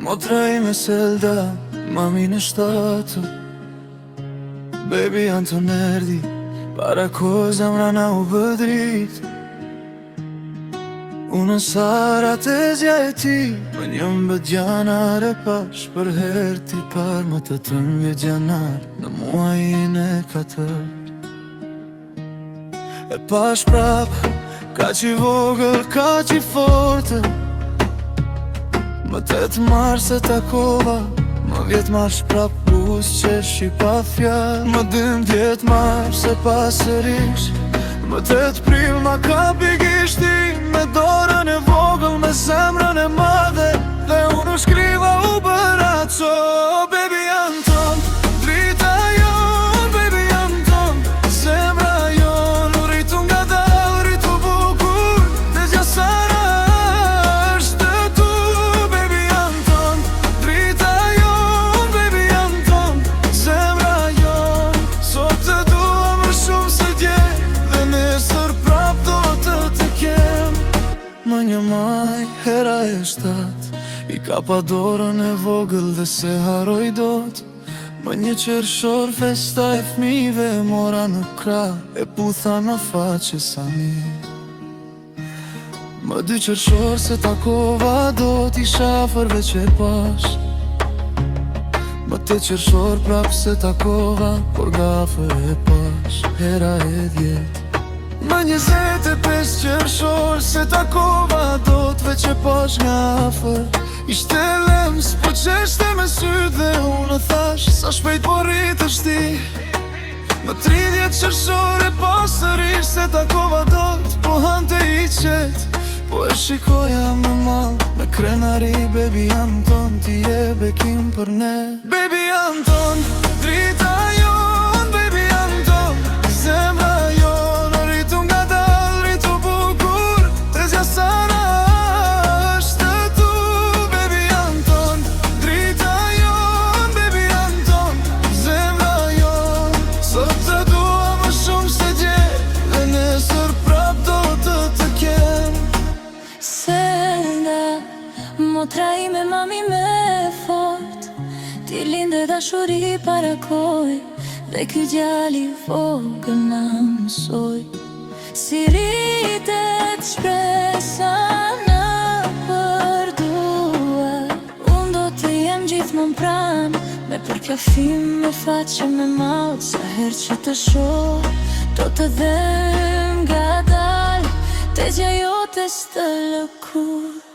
Motra ime Selda, mami në shtatë. Baby Antonerdi, para kohë zemra na u bë dritë. Unë Sara të zja e ti, më njëm bët gjanar e pash. Për herë ti par më të tëmje gjanar në muajin e 4. E pash prap, ka që i vogël, ka që i forte. Më 8 mars e takova, më 10 mars prap bus qesh i pa fjall. Më 12 mars e pasërish, më 8 pril ma kapi gishti. Me dorën e vogël, me zemrën e madhe, dhe unë shkriva u bëraco. Baby Anton, drita jon, baby Anton, zemra jon, u rritu nga dal, u rritu bukur, dhe zja Sara është tu. Baby Anton, drita jon, baby Anton, zemra jon, sot të dua më shumë se dje, dhe nesër prap do të kem. Më një maj, hera e 7, i ka pa dorën e vogël dhe se haroj dot. Më një qershor, festa e fmive e mora në krah, e putha në faqe sa mirë. Më 2 qershor se takova do t'i shafërve që pash. Më 8 qershor prap se takova, por gafër e pash, hera e 10. Më 25 qershor se takova do t've që pash nga afer. Ishte lems, po qeshte me syt dhe unë thash, sa shpejt po rritësh ti. Më 30 qershor e pasërish se takova do t'po hante i qet. Po e shikoja më mal, me krenari. Baby Anton, ti je bekim për ne. Baby Anton, drita jon, baby Anton, zemra jon, u rritu nga dal, rritu bukur, dhe zja Sara është tu. Baby Anton, drita jon, baby Anton, zemra jon, sot të dua më shumë se dje, dhe nesër prap do të kem. Selda, motra ime mami me fort, ti linde dashuri para koj, dhe ky djali vogël na mësoj. Si rritet shpresa në përduar, unë do të jem gjithmonë pran, me përkafim, me faqe, me maut. Sa her që të shoh, do të dhem nga dal, te gja jote stë lëkur.